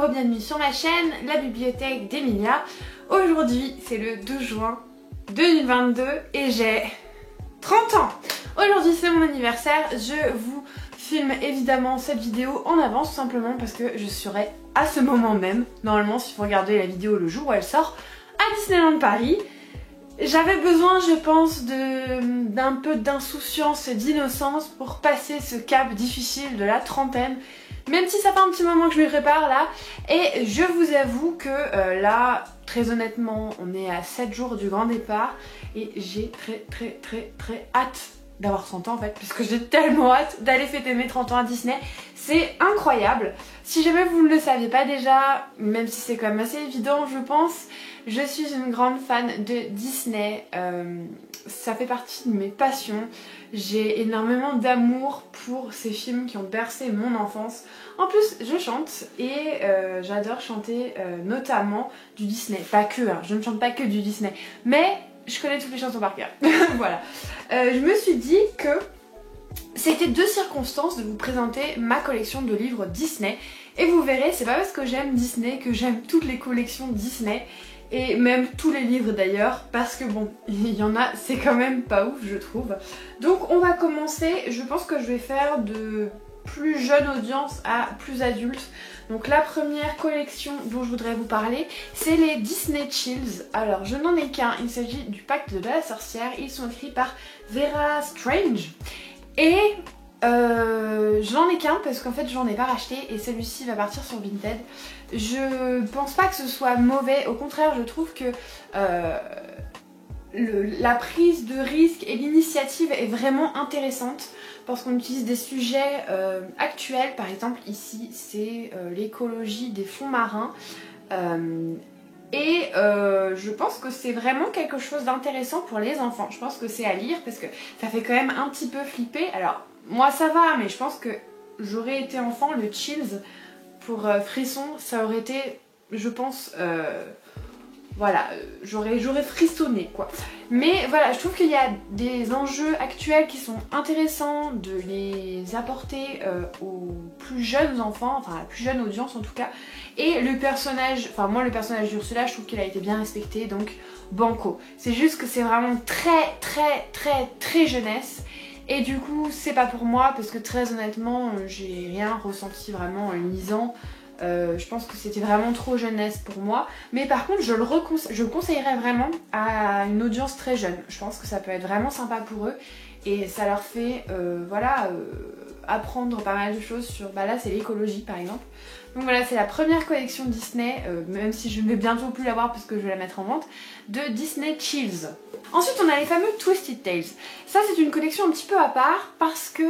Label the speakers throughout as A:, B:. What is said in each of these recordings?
A: re-bienvenue sur ma chaîne, la bibliothèque d'Emilia. Aujourd'hui c'est le 12 juin 2022 et j'ai 30 ans. Aujourd'hui c'est mon anniversaire, je vous filme évidemment cette vidéo en avance tout simplement parce que je serai à ce moment même, normalement si vous regardez la vidéo le jour où elle sort, à Disneyland Paris. J'avais besoin, je pense, d'un peu d'insouciance et d'innocence pour passer ce cap difficile de la trentaine. Même si ça fait un petit moment que je m'y prépare là. Et je vous avoue que là, très honnêtement, on est à 7 jours du grand départ. Et j'ai très hâte d'avoir 30 ans en fait. Parce que j'ai tellement hâte d'aller fêter mes 30 ans à Disney. C'est incroyable. Si jamais vous ne le saviez pas déjà, même si c'est quand même assez évident je pense, je suis une grande fan de Disney. Ça fait partie de mes passions. J'ai énormément d'amour pour ces films qui ont bercé mon enfance. En plus, je chante et j'adore chanter notamment du Disney. Pas que, hein, je ne chante pas que du Disney. Mais je connais toutes les chansons par cœur. Voilà. Je me suis dit que c'était deux circonstances de vous présenter ma collection de livres Disney. Et vous verrez, c'est pas parce que j'aime Disney que j'aime toutes les collections Disney. Et même tous les livres d'ailleurs, parce que bon, il y en a, c'est quand même pas ouf je trouve. Donc on va commencer, je pense que je vais faire de plus jeune audience à plus adulte. Donc la première collection dont je voudrais vous parler, c'est les Disney Chills. Alors je n'en ai qu'un, il s'agit du Pacte de la sorcière, ils sont écrits par Vera Strange. Et j'en ai qu'un parce qu'en fait j'en ai pas racheté et celui-ci va partir sur Vinted. Je pense pas que ce soit mauvais, au contraire je trouve que la prise de risque et l'initiative est vraiment intéressante parce qu'on utilise des sujets actuels. Par exemple ici c'est l'écologie des fonds marins. Et je pense que c'est vraiment quelque chose d'intéressant pour les enfants. Je pense que c'est à lire parce que ça fait quand même un petit peu flipper. Alors moi ça va, mais je pense que j'aurais été enfant, le chills pour frisson, ça aurait été, je pense, voilà, j'aurais frissonné quoi. Mais voilà, je trouve qu'il y a des enjeux actuels qui sont intéressants de les apporter aux plus jeunes enfants, enfin à la plus jeune audience en tout cas. Et le personnage, enfin moi le personnage d'Ursula, je trouve qu'il a été bien respecté, donc banco. C'est juste que c'est vraiment très jeunesse. Et du coup c'est pas pour moi parce que très honnêtement j'ai rien ressenti vraiment en lisant. Je pense que c'était vraiment trop jeunesse pour moi. Mais par contre je le conseillerais vraiment à une audience très jeune. Je pense que ça peut être vraiment sympa pour eux. Et ça leur fait voilà, apprendre pas mal de choses sur... Bah là c'est l'écologie par exemple. Donc voilà, c'est la première collection Disney, même si je ne vais bientôt plus l'avoir parce que je vais la mettre en vente, de Disney Chills. Ensuite on a les fameux Twisted Tales. Ça c'est une collection un petit peu à part parce que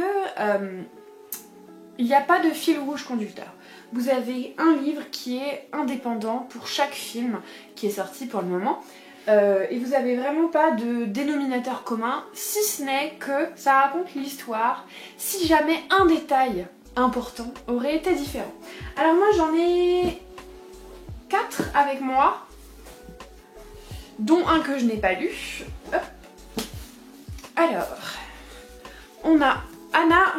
A: il n'y a pas de fil rouge conducteur. Vous avez un livre qui est indépendant pour chaque film qui est sorti pour le moment. Et vous avez vraiment pas de dénominateur commun, si ce n'est que ça raconte l'histoire si jamais un détail important aurait été différent. Alors moi j'en ai 4 avec moi, dont un que je n'ai pas lu. Hop. Alors, on a Anna,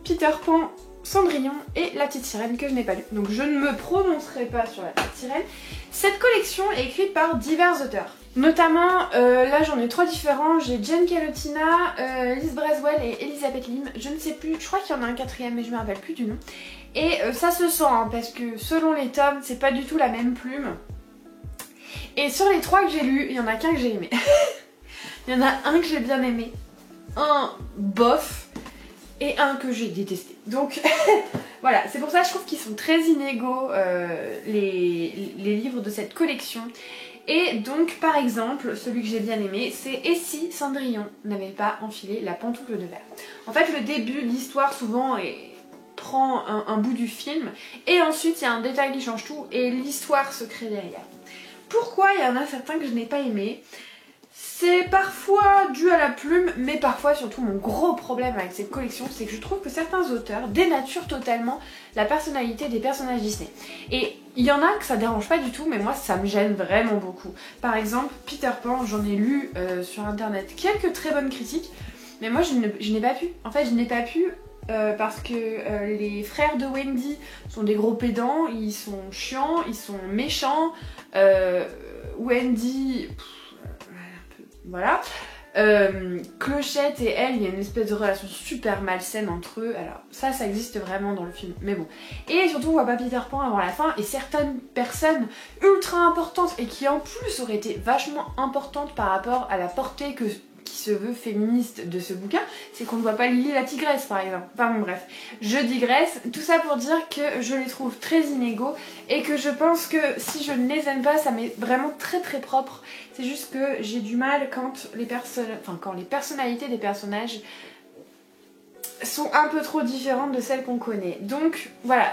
A: Peter Pan, Cendrillon et La Petite Sirène que je n'ai pas lu. Donc je ne me prononcerai pas sur La Petite Sirène. Cette collection est écrite par divers auteurs. Notamment, là j'en ai 3 différents. J'ai Jen Calotina, Liz Braswell et Elizabeth Lim. Je ne sais plus, je crois qu'il y en a un 4e mais je me rappelle plus du nom. Et ça se sent hein, parce que selon les tomes, c'est pas du tout la même plume. Et sur les 3 que j'ai lus, il y en a qu'un que j'ai aimé. Il y en a un que j'ai bien aimé, un bof et un que j'ai détesté. Donc voilà, c'est pour ça que je trouve qu'ils sont très inégaux les livres de cette collection. Et donc par exemple, celui que j'ai bien aimé, c'est Et si Cendrillon n'avait pas enfilé la pantoufle de verre. En fait le début, l'histoire souvent prend un bout du film et ensuite il y a un détail qui change tout et l'histoire se crée derrière. Pourquoi il y en a certains que je n'ai pas aimé? C'est parfois dû à la plume, mais parfois surtout mon gros problème avec cette collection, c'est que je trouve que certains auteurs dénaturent totalement la personnalité des personnages Disney. Et il y en a que ça dérange pas du tout, mais moi ça me gêne vraiment beaucoup. Par exemple, Peter Pan, j'en ai lu sur internet quelques très bonnes critiques, mais moi je n'ai pas pu. En fait, je n'ai pas pu parce que les frères de Wendy sont des gros pédants, ils sont chiants, ils sont méchants. Wendy, voilà. Clochette et elle, il y a une espèce de relation super malsaine entre eux. Alors ça existe vraiment dans le film, mais bon. Et surtout on voit pas Peter Pan avant la fin, et certaines personnes ultra importantes et qui en plus auraient été vachement importantes par rapport à la portée qui se veut féministe de ce bouquin, c'est qu'on ne voit pas Lily la tigresse par exemple. Enfin bon bref, je digresse. Tout ça pour dire que je les trouve très inégaux et que je pense que si je ne les aime pas, ça m'est vraiment très propre. C'est juste que j'ai du mal quand quand les personnalités des personnages sont un peu trop différentes de celles qu'on connaît. Donc voilà,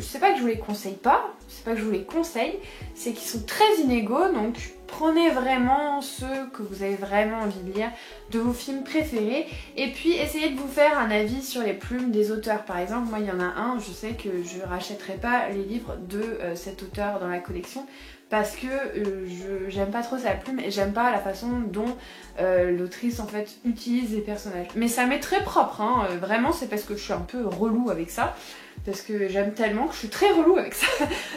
A: c'est pas que je vous les conseille pas, c'est pas que je vous les conseille, c'est qu'ils sont très inégaux, donc prenez vraiment ceux que vous avez vraiment envie de lire, de vos films préférés, et puis essayez de vous faire un avis sur les plumes des auteurs. Par exemple, moi il y en a un, je sais que je rachèterai pas les livres de cet auteur dans la collection, parce que j'aime pas trop sa plume et j'aime pas la façon dont l'autrice en fait utilise les personnages. Mais ça m'est très propre, hein. Vraiment c'est parce que je suis un peu relou avec ça, parce que j'aime tellement que je suis très relou avec ça.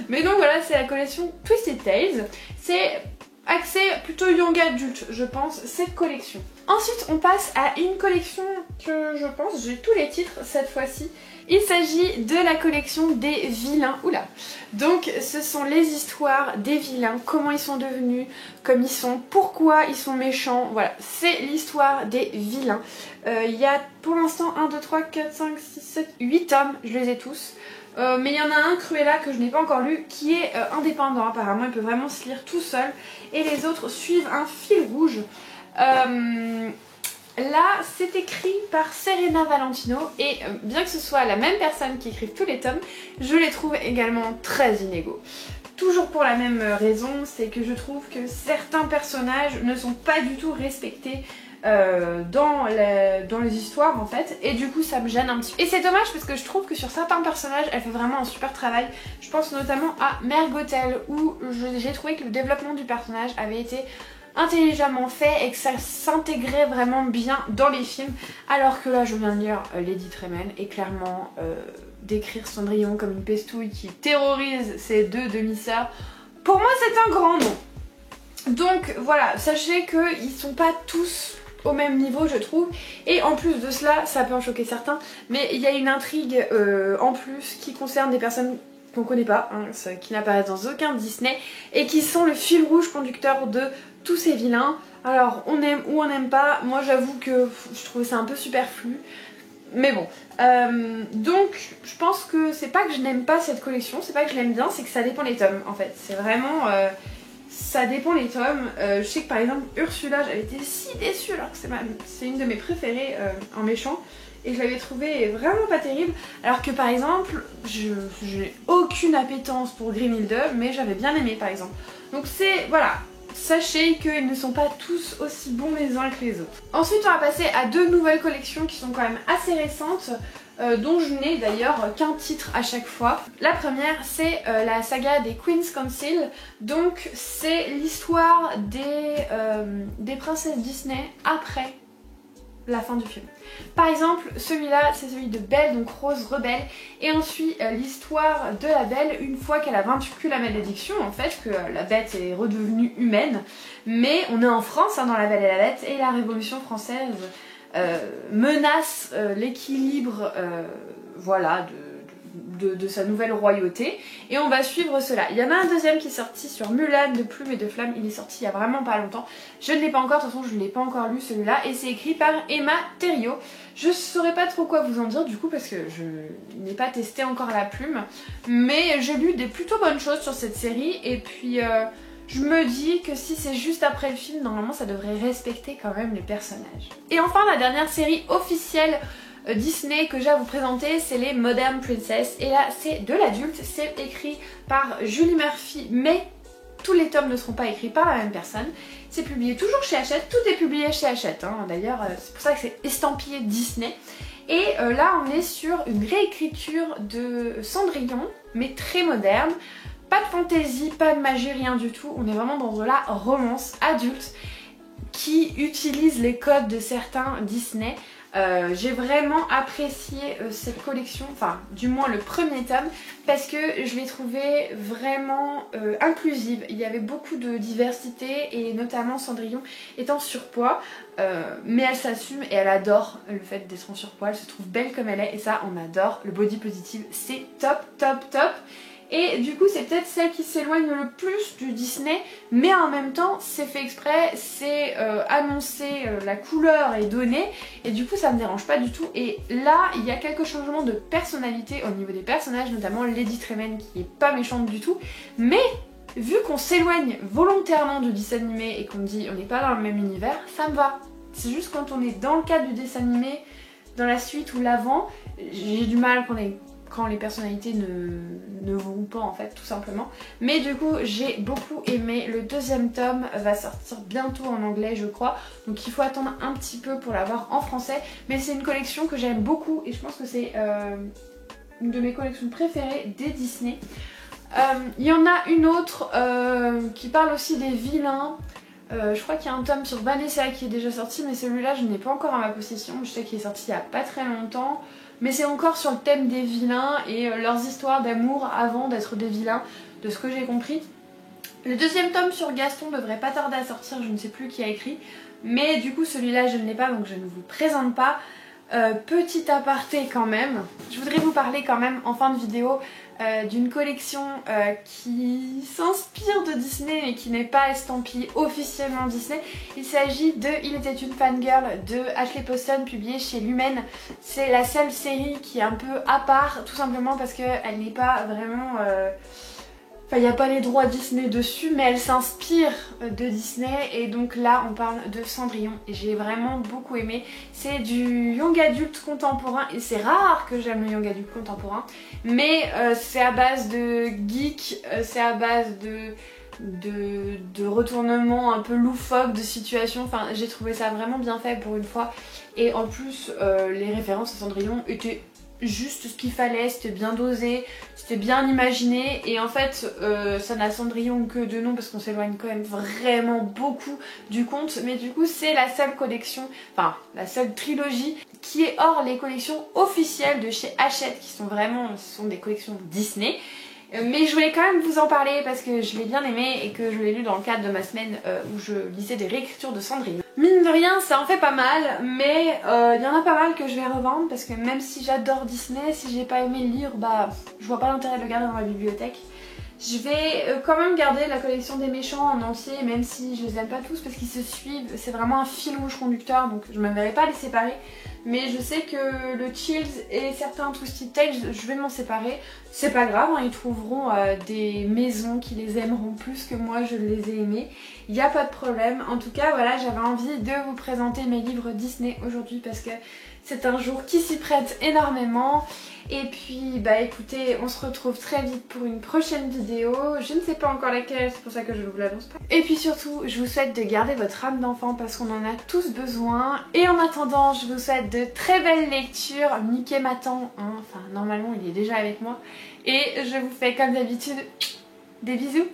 A: Mais donc voilà, c'est la collection Twisted Tales, c'est axé plutôt young adulte je pense, cette collection. Ensuite on passe à une collection que je pense, j'ai tous les titres cette fois-ci. Il s'agit de la collection des vilains. Oula. Donc ce sont les histoires des vilains, comment ils sont devenus comme ils sont, pourquoi ils sont méchants. Voilà, c'est l'histoire des vilains. Il y a pour l'instant 1, 2, 3, 4, 5, 6, 7, 8 tomes, je les ai tous. Mais il y en a un, Cruella, que je n'ai pas encore lu, qui est indépendant apparemment, il peut vraiment se lire tout seul. Et les autres suivent un fil rouge. Là, c'est écrit par Serena Valentino et bien que ce soit la même personne qui écrive tous les tomes, je les trouve également très inégaux. Toujours pour la même raison, c'est que je trouve que certains personnages ne sont pas du tout respectés dans les histoires en fait, et du coup ça me gêne un petit peu. Et c'est dommage parce que je trouve que sur certains personnages elle fait vraiment un super travail. Je pense notamment à Mère Gothel où j'ai trouvé que le développement du personnage avait été intelligemment fait et que ça s'intégrait vraiment bien dans les films, alors que là je viens de lire Lady Tremaine et clairement décrire Cendrillon comme une pestouille qui terrorise ses deux demi-sœurs, pour moi c'est un grand nom. Donc voilà, sachez qu'ils sont pas tous au même niveau je trouve, et en plus de cela, ça peut en choquer certains, mais il y a une intrigue en plus qui concerne des personnes qu'on connaît pas, hein, qui n'apparaissent dans aucun Disney et qui sont le fil rouge conducteur de tous ces vilains. Alors on aime ou on n'aime pas, moi j'avoue que je trouvais ça un peu superflu, mais bon. Donc je pense que c'est pas que je n'aime pas cette collection, c'est pas que je l'aime bien, c'est que ça dépend les tomes en fait, c'est vraiment... ça dépend les tomes. Je sais que par exemple Ursula, j'avais été si déçue alors que c'est une de mes préférées en méchant. Et je l'avais trouvé vraiment pas terrible. Alors que par exemple, je n'ai aucune appétence pour Grimhilde, mais j'avais bien aimé par exemple. Donc c'est, voilà, sachez qu'ils ne sont pas tous aussi bons les uns que les autres. Ensuite on va passer à deux nouvelles collections qui sont quand même assez récentes. Dont je n'ai d'ailleurs qu'un titre à chaque fois. La première c'est la saga des Queen's Council, donc c'est l'histoire des princesses Disney après la fin du film. Par exemple celui-là c'est celui de Belle, donc Rose rebelle, et on suit l'histoire de la Belle une fois qu'elle a vaincu la malédiction en fait, que la Bête est redevenue humaine, mais on est en France hein, dans La Belle et la Bête, et la Révolution française menace l'équilibre voilà, de sa nouvelle royauté, et on va suivre cela. Il y en a un deuxième qui est sorti sur Mulan de Plume et de Flamme, il est sorti il y a vraiment pas longtemps, je ne l'ai pas encore, de toute façon je ne l'ai pas encore lu celui-là, et c'est écrit par Emma Thériault. Je saurais pas trop quoi vous en dire du coup parce que je n'ai pas testé encore la plume, mais j'ai lu des plutôt bonnes choses sur cette série, et puis je me dis que si c'est juste après le film, normalement ça devrait respecter quand même les personnages. Et enfin la dernière série officielle Disney que j'ai à vous présenter, c'est les Modern Princess, et là c'est de l'adulte, c'est écrit par Julie Murphy, mais tous les tomes ne seront pas écrits par la même personne. C'est publié toujours chez Hachette, tout est publié chez Hachette hein. D'ailleurs c'est pour ça que c'est estampillé Disney. Et là on est sur une réécriture de Cendrillon, mais très moderne. Pas de fantaisie, pas de magie, rien du tout. On est vraiment dans de la romance adulte qui utilise les codes de certains Disney. J'ai vraiment apprécié cette collection, enfin du moins le premier tome, parce que je l'ai trouvée vraiment inclusive. Il y avait beaucoup de diversité et notamment Cendrillon est en surpoids, mais elle s'assume et elle adore le fait d'être en surpoids. Elle se trouve belle comme elle est et ça on adore. Le body positive c'est top top top. Et du coup c'est peut-être celle qui s'éloigne le plus du Disney, mais en même temps c'est fait exprès, c'est annoncé, la couleur est donnée et du coup ça me dérange pas du tout. Et là il y a quelques changements de personnalité au niveau des personnages, notamment Lady Tremaine qui est pas méchante du tout, mais vu qu'on s'éloigne volontairement du dessin animé et qu'on dit on n'est pas dans le même univers, ça me va. C'est juste quand on est dans le cadre du dessin animé, dans la suite ou l'avant, j'ai du mal quand les personnalités ne vont pas en fait tout simplement. Mais du coup j'ai beaucoup aimé. Le deuxième tome va sortir bientôt en anglais je crois, donc il faut attendre un petit peu pour l'avoir en français, mais c'est une collection que j'aime beaucoup et je pense que c'est une de mes collections préférées des Disney. Il y en a une autre qui parle aussi des vilains. Je crois qu'il y a un tome sur Vanessa qui est déjà sorti, mais celui-là je n'ai pas encore en ma possession. Je sais qu'il est sorti il n'y a pas très longtemps, mais c'est encore sur le thème des vilains et leurs histoires d'amour avant d'être des vilains, de ce que j'ai compris. Le deuxième tome sur Gaston devrait pas tarder à sortir, je ne sais plus qui a écrit, mais du coup celui-là je ne l'ai pas donc je ne vous le présente pas. Petit aparté quand même, je voudrais vous parler quand même en fin de vidéo d'une collection qui s'inspire de Disney mais qui n'est pas estampillée officiellement Disney. Il s'agit de Il était une fangirl de Ashley Poston publiée chez Lumen. C'est la seule série qui est un peu à part tout simplement parce qu'elle n'est pas vraiment... Enfin, il n'y a pas les droits Disney dessus, mais elle s'inspire de Disney et donc là on parle de Cendrillon et j'ai vraiment beaucoup aimé. C'est du young adulte contemporain et c'est rare que j'aime le young adulte contemporain, mais c'est à base de geek, c'est à base de retournements un peu loufoques, de situations, enfin j'ai trouvé ça vraiment bien fait pour une fois et en plus les références à Cendrillon étaient juste ce qu'il fallait, c'était bien dosé, c'était bien imaginé et en fait ça n'a Cendrillon que de nom parce qu'on s'éloigne quand même vraiment beaucoup du conte, mais du coup c'est la seule collection, enfin la seule trilogie qui est hors les collections officielles de chez Hachette qui sont vraiment, ce sont des collections Disney. Mais je voulais quand même vous en parler parce que je l'ai bien aimé et que je l'ai lu dans le cadre de ma semaine où je lisais des réécritures de Cendrillon. Mine de rien ça en fait pas mal, mais il y en a pas mal que je vais revendre parce que même si j'adore Disney, si j'ai pas aimé le lire, bah je vois pas l'intérêt de le garder dans ma bibliothèque. Je vais quand même garder la collection des méchants en entier même si je les aime pas tous parce qu'ils se suivent, c'est vraiment un fil rouge conducteur donc je me verrai pas les séparer. Mais je sais que le Chills et certains Twisted Tales, je vais m'en séparer. C'est pas grave, hein, ils trouveront des maisons qui les aimeront plus que moi je les ai aimés. Il n'y a pas de problème. En tout cas, voilà, j'avais envie de vous présenter mes livres Disney aujourd'hui parce que c'est un jour qui s'y prête énormément. Et puis, bah écoutez, on se retrouve très vite pour une prochaine vidéo. Je ne sais pas encore laquelle, c'est pour ça que je ne vous l'annonce pas. Et puis surtout, je vous souhaite de garder votre âme d'enfant parce qu'on en a tous besoin. Et en attendant, je vous souhaite de très belles lectures. Mickey m'attend, hein. Enfin normalement il est déjà avec moi. Et je vous fais comme d'habitude des bisous.